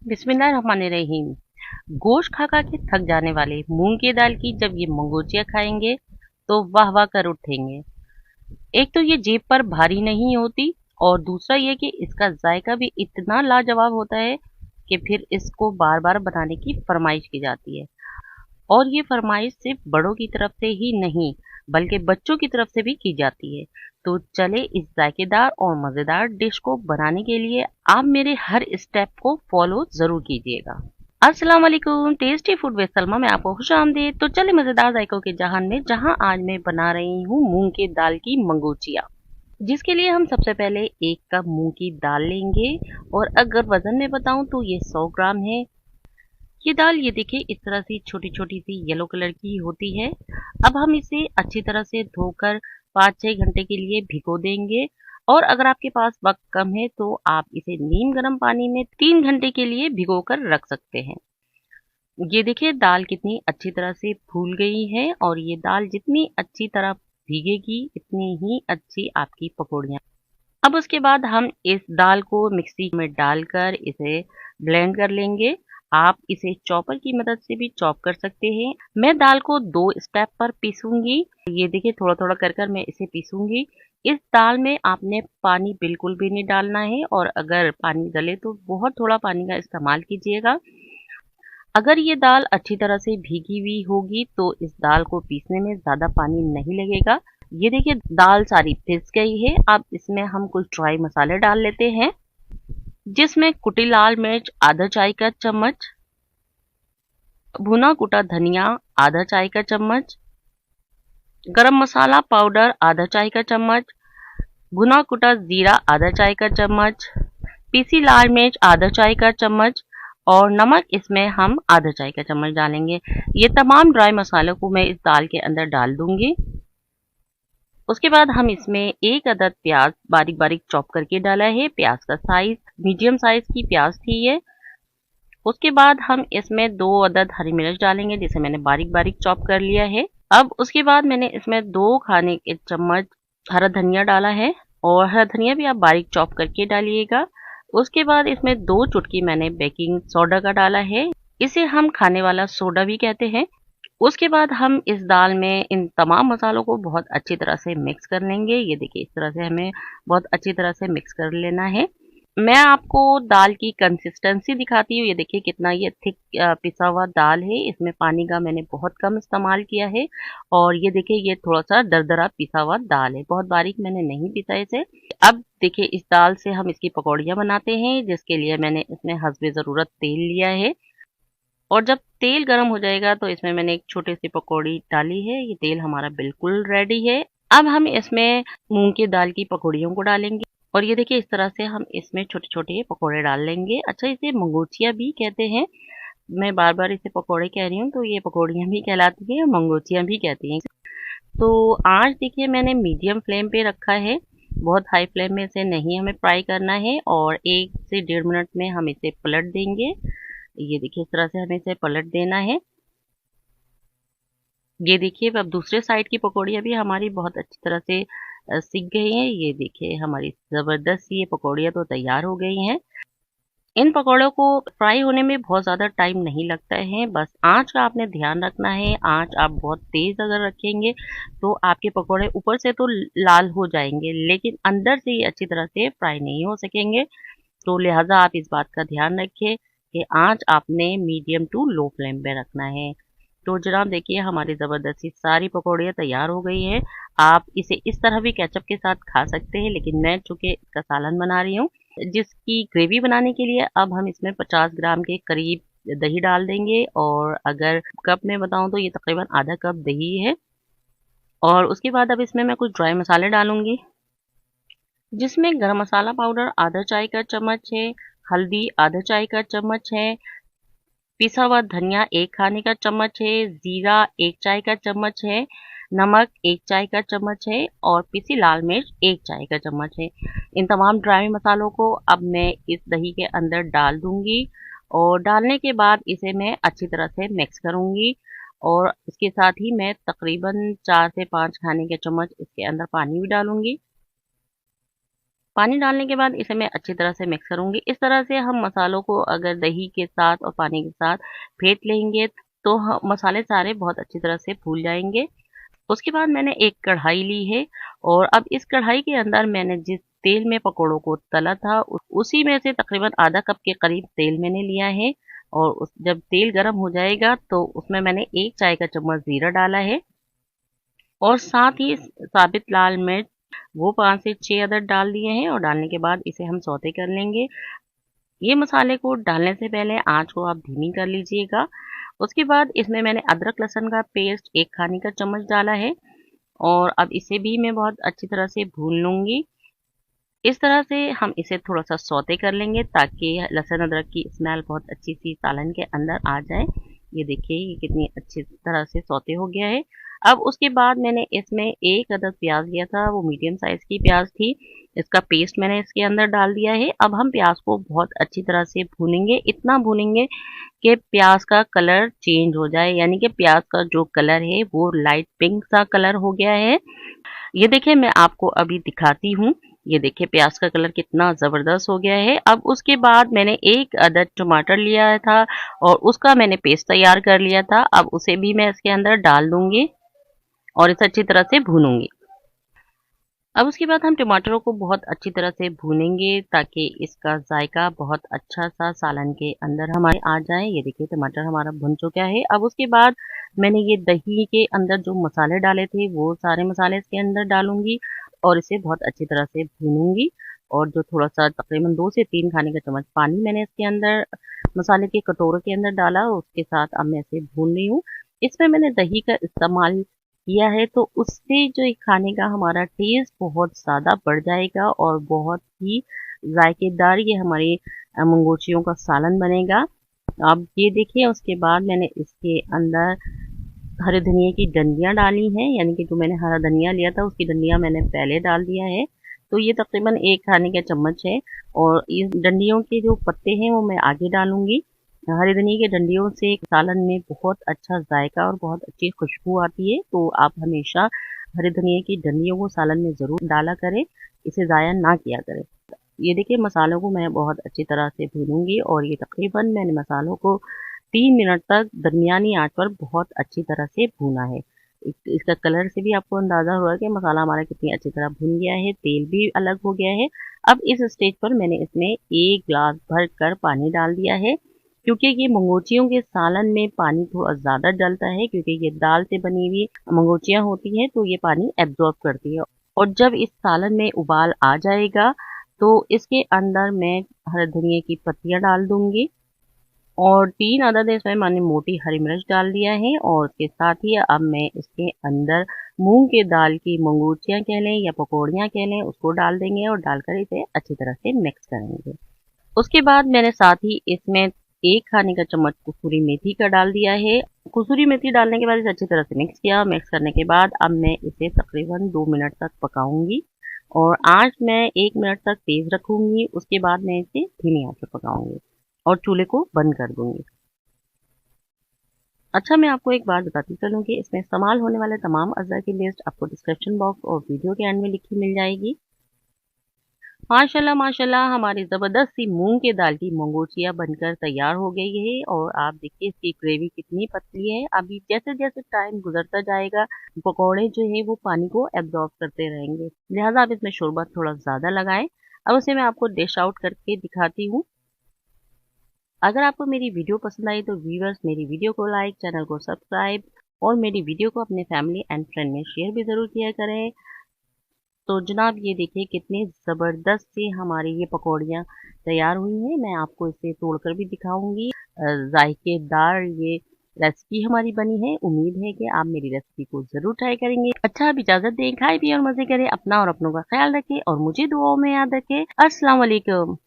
बिस्मिल्लाहिर्रहमानिर्रहीम। गोश्त खा खा के थक जाने वाले मूंग की दाल की जब ये मंगोचिया खाएंगे तो वाह वाह कर उठेंगे। एक तो ये जेब पर भारी नहीं होती और दूसरा ये कि इसका जायका भी इतना लाजवाब होता है कि फिर इसको बार बार बनाने की फरमाइश की जाती है। और ये फरमाइश सिर्फ बड़ों की तरफ से ही नहीं बल्कि बच्चों की तरफ से भी की जाती है। तो चले इस जायकेदार और मजेदार डिश को बनाने के लिए आप मेरे हर स्टेप को फॉलो जरूर कीजिएगा। अस्सलाम वालेकुम, टेस्टी फूड विद सलमा में आपको खुश आमदीद। तो चले मजेदार जायकों के जहान में जहां आज मैं बना रही हूँ मूंग की दाल की मंगोचिया, जिसके लिए हम सबसे पहले 1 कप मूंग की दाल लेंगे। और अगर वजन में बताऊं तो ये 100 ग्राम है। ये दाल ये देखिए इस तरह से छोटी छोटी सी येलो कलर की होती है। अब हम इसे अच्छी तरह से धोकर 5-6 घंटे के लिए भिगो देंगे। और अगर आपके पास वक्त कम है तो आप इसे नीम गर्म पानी में 3 घंटे के लिए भिगो कर रख सकते हैं। ये देखिए दाल कितनी अच्छी तरह से फूल गई है और ये दाल जितनी अच्छी तरह भीगेगी इतनी ही अच्छी आपकी पकौड़ियाँ। अब उसके बाद हम इस दाल को मिक्सी में डालकर इसे ब्लेंड कर लेंगे। आप इसे चॉपर की मदद से भी चॉप कर सकते हैं। मैं दाल को 2 स्टेप पर पीसूंगी। ये देखिए थोड़ा थोड़ा कर कर मैं इसे पीसूंगी। इस दाल में आपने पानी बिल्कुल भी नहीं डालना है और अगर पानी डले तो बहुत थोड़ा पानी का इस्तेमाल कीजिएगा। अगर ये दाल अच्छी तरह से भीगी हुई होगी तो इस दाल को पीसने में ज्यादा पानी नहीं लगेगा। ये देखिए दाल सारी पिस गई है। अब इसमें हम कुछ ड्राई मसाले डाल लेते हैं, जिसमें कुटी लाल मिर्च आधा चाय का चम्मच, भुना कुटा धनिया आधा चाय का चम्मच, गरम मसाला पाउडर आधा चाय का चम्मच, भुना कुटा जीरा आधा चाय का चम्मच, पीसी लाल मिर्च आधा चाय का चम्मच और नमक इसमें हम आधा चाय का चम्मच डालेंगे। ये तमाम ड्राई मसालों को मैं इस दाल के अंदर डाल दूंगी। उसके बाद हम इसमें 1 अदद प्याज बारीक बारीक चॉप करके डाला है। प्याज का साइज मीडियम साइज की प्याज थी ये। उसके बाद हम इसमें 2 अदद हरी मिर्च डालेंगे, जिसे मैंने बारीक बारीक चॉप कर लिया है। अब उसके बाद मैंने इसमें 2 खाने के चम्मच हरा धनिया डाला है और हरा धनिया भी आप बारीक चॉप करके डालिएगा। उसके बाद इसमें 2 चुटकी मैंने बेकिंग सोडा का डाला है, इसे हम खाने वाला सोडा भी कहते हैं। उसके बाद हम इस दाल में इन तमाम मसालों को बहुत अच्छी तरह से मिक्स कर लेंगे। ये देखिए इस तरह से हमें बहुत अच्छी तरह से मिक्स कर लेना है। मैं आपको दाल की कंसिस्टेंसी दिखाती हूँ। ये देखिए कितना ये थिक पिसा हुआ दाल है। इसमें पानी का मैंने बहुत कम इस्तेमाल किया है और ये देखिए ये थोड़ा सा दरदरा पिसा हुआ दाल है, बहुत बारीक मैंने नहीं पिसा इसे। अब देखिए इस दाल से हम इसकी पकौड़ियाँ बनाते हैं, जिसके लिए मैंने इसमें हस्बे ज़रूरत तेल लिया है। और जब तेल गर्म हो जाएगा तो इसमें मैंने एक छोटी सी पकौड़ी डाली है। ये तेल हमारा बिल्कुल रेडी है। अब हम इसमें मूंग की दाल की पकौड़ियों को डालेंगे और ये देखिए इस तरह से हम इसमें छोटे छोटे पकौड़े डाल लेंगे। अच्छा, इसे मंगोचिया भी कहते हैं। मैं बार बार इसे पकौड़े कह रही हूँ तो ये पकौड़ियाँ भी कहलाती हैं, मंगोचिया भी कहती हैं। तो आज देखिए मैंने मीडियम फ्लेम पे रखा है, बहुत हाई फ्लेम में इसे नहीं हमें फ्राई करना है। और 1 से 1.5 मिनट में हम इसे पलट देंगे। ये देखिए इस तरह से हमें इसे पलट देना है। ये देखिए अब दूसरे साइड की पकौड़ियाँ भी हमारी बहुत अच्छी तरह से सिक गई हैं। ये देखिए हमारी जबरदस्त ये पकौड़ियाँ तो तैयार हो गई हैं। इन पकौड़ों को फ्राई होने में बहुत ज़्यादा टाइम नहीं लगता है, बस आँच का आपने ध्यान रखना है। आँच आप बहुत तेज़ अगर रखेंगे तो आपके पकौड़े ऊपर से तो लाल हो जाएंगे लेकिन अंदर से ये अच्छी तरह से फ्राई नहीं हो सकेंगे। तो लिहाजा आप इस बात का ध्यान रखिए कि आँच आपने मीडियम टू लो फ्लेम पे रखना है। तो जनाब देखिए हमारी ज़बरदस्ती सारी पकौड़ियाँ तैयार हो गई हैं। आप इसे इस तरह भी केचप के साथ खा सकते हैं, लेकिन मैं चूँकि इसका सालन बना रही हूँ, जिसकी ग्रेवी बनाने के लिए अब हम इसमें 50 ग्राम के करीब दही डाल देंगे। और अगर कप में बताऊँ तो ये तकरीबन आधा कप दही है। और उसके बाद अब इसमें मैं कुछ ड्राई मसाले डालूंगी, जिसमें गरम मसाला पाउडर आधा चाय का चम्मच है, हल्दी आधा चाय का चम्मच है, पिसा हुआ धनिया 1 खाने का चम्मच है, जीरा 1 चाय का चम्मच है, नमक 1 चाय का चम्मच है और पिसी लाल मिर्च 1 चाय का चम्मच है। इन तमाम ड्राई मसालों को अब मैं इस दही के अंदर डाल दूंगी और डालने के बाद इसे मैं अच्छी तरह से मिक्स करूंगी। और इसके साथ ही मैं तकरीबन 4 से 5 खाने के चम्मच इसके अंदर पानी भी डालूंगी। पानी डालने के बाद इसे मैं अच्छी तरह से मिक्स करूंगी। इस तरह से हम मसालों को अगर दही के साथ और पानी के साथ फेंट लेंगे तो मसाले सारे बहुत अच्छी तरह से फूल जाएंगे। उसके बाद मैंने एक कढ़ाई ली है और अब इस कढ़ाई के अंदर मैंने जिस तेल में पकोड़ों को तला था उसी में से तकरीबन आधा कप के करीब तेल मैंने लिया है। और जब तेल गर्म हो जाएगा तो उसमें मैंने 1 चाय का चम्मच जीरा डाला है और साथ ही साबित लाल मिर्च वो 5 से 6 अदद डाल दिए हैं और डालने के बाद इसे हम सौते कर लेंगे। ये मसाले को डालने से पहले आंच को आप धीमी कर लीजिएगा। उसके बाद इसमें मैंने अदरक लहसुन का पेस्ट 1 खाने का चम्मच डाला है और अब इसे भी मैं बहुत अच्छी तरह से भून लूंगी। इस तरह से हम इसे थोड़ा सा सौते कर लेंगे ताकि लहसुन अदरक की स्मेल बहुत अच्छी सी सालन के अंदर आ जाए। ये देखिए ये कितनी अच्छी तरह से सौते हो गया है। अब उसके बाद मैंने इसमें 1 अदद प्याज लिया था, वो मीडियम साइज की प्याज थी। इसका पेस्ट मैंने इसके अंदर डाल दिया है। अब हम प्याज को बहुत अच्छी तरह से भूनेंगे, इतना भूनेंगे कि प्याज का कलर चेंज हो जाए, यानी कि प्याज का जो कलर है वो लाइट पिंक सा कलर हो गया है। ये देखिए मैं आपको अभी दिखाती हूँ। ये देखिए प्याज का कलर कितना जबरदस्त हो गया है। अब उसके बाद मैंने 1 अदद टमाटर लिया था और उसका मैंने पेस्ट तैयार कर लिया था। अब उसे भी मैं इसके अंदर डाल दूंगी और इसे अच्छी तरह से भूनूंगी। अब उसके बाद हम टमाटरों को बहुत अच्छी तरह से भूनेंगे ताकि इसका जायका बहुत अच्छा सा सालन के अंदर हमारे आ जाए। ये देखिए टमाटर हमारा भुन चुका है। अब उसके बाद मैंने ये दही के अंदर जो मसाले डाले थे वो सारे मसाले इसके अंदर डालूंगी और इसे बहुत अच्छी तरह से भूनूंगी। और जो थोड़ा सा तकरीबन 2 से 3 खाने का चम्मच पानी मैंने इसके अंदर मसाले के कटोरे के अंदर डाला, उसके साथ अब मैं इसे भून रही हूँ। इसमें मैंने दही का इस्तेमाल किया है तो उससे जो ये खाने का हमारा टेस्ट बहुत ज़्यादा बढ़ जाएगा और बहुत ही जायकेदार ये हमारी मंगोचियों का सालन बनेगा। अब ये देखिए उसके बाद मैंने इसके अंदर हरे धनिया की डंडियाँ डाली हैं, यानी कि जो मैंने हरा धनिया लिया था उसकी डंडियाँ मैंने पहले डाल दिया है। तो ये तकरीबन 1 खाने का चम्मच है और इस डंडियों के जो पत्ते हैं वो मैं आगे डालूंगी। हरी धनिया के डंडियों से सालन में बहुत अच्छा जायका और बहुत अच्छी खुशबू आती है, तो आप हमेशा हरी धनिया की डंडियों को सालन में ज़रूर डाला करें, इसे ज़ाया ना किया करें। ये देखिए मसालों को मैं बहुत अच्छी तरह से भूनूंगी और ये तकरीबन मैंने मसालों को 3 मिनट तक दरमियानी आंच पर बहुत अच्छी तरह से भूना है। इसका कलर से भी आपको अंदाजा होगा कि मसाला हमारा कितनी अच्छी तरह भुन गया है, तेल भी अलग हो गया है। अब इस स्टेज पर मैंने इसमें 1 गिलास भर कर पानी डाल दिया है, क्योंकि ये मंगोचियों के सालन में पानी थोड़ा ज़्यादा डलता है, क्योंकि ये दाल से बनी हुई मंगोचियाँ होती हैं तो ये पानी एब्जॉर्ब करती है। और जब इस सालन में उबाल आ जाएगा तो इसके अंदर मैं हरे धनिया की पत्तियाँ डाल दूंगी और 3 अदद इसमें मैंने मोटी हरी मिर्च डाल दिया है और उसके साथ ही अब मैं इसके अंदर मूंग के दाल की मंगोचियाँ कह लें या पकौड़ियाँ कह लें उसको डाल देंगे और डालकर इसे अच्छी तरह से मिक्स करेंगे। उसके बाद मैंने साथ ही इसमें 1 खाने का चम्मच कसूरी मेथी का डाल दिया है। कसूरी मेथी डालने के बाद इसे अच्छी तरह से मिक्स किया। मिक्स करने के बाद अब मैं इसे तकरीबन 2 मिनट तक पकाऊंगी और आंच मैं 1 मिनट तक तेज रखूंगी। उसके बाद मैं इसे धीमी आंच पर पकाऊंगी और चूल्हे को बंद कर दूंगी। अच्छा मैं आपको एक बात बताती चलूँ कि इसमें इस्तेमाल होने वाले तमाम अज़्ज़ा की लिस्ट आपको डिस्क्रिप्शन बॉक्स और वीडियो के एंड में लिखी मिल जाएगी। माशाल्लाह माशाल्लाह हमारी ज़बरदस्त सी मूंग के दाल की मंगोचिया बनकर तैयार हो गई है और आप देखिए इसकी ग्रेवी कितनी पतली है। अभी जैसे जैसे टाइम गुजरता जाएगा पकौड़े जो है वो पानी को एब्जॉर्ब करते रहेंगे, लिहाजा आप इसमें शोरबा थोड़ा ज़्यादा लगाएं। अब उसे मैं आपको डिश आउट करके दिखाती हूँ। अगर आपको मेरी वीडियो पसंद आई तो व्यूअर्स मेरी वीडियो को लाइक, चैनल को सब्सक्राइब और मेरी वीडियो को अपने फैमिली एंड फ्रेंड में शेयर भी ज़रूर किया करें। तो जनाब ये देखिए कितनी ज़बरदस्त सी हमारी ये पकौड़ियाँ तैयार हुई हैं। मैं आपको इसे तोड़कर भी दिखाऊंगी। जायकेदार ये रेसिपी हमारी बनी है। उम्मीद है कि आप मेरी रेसिपी को ज़रूर ट्राई करेंगे। अच्छा अब इजाज़त दें, खाए पिए और मज़े करें, अपना और अपनों का ख्याल रखें और मुझे दुआओं में याद रखें। अस्सलाम वालेकुम।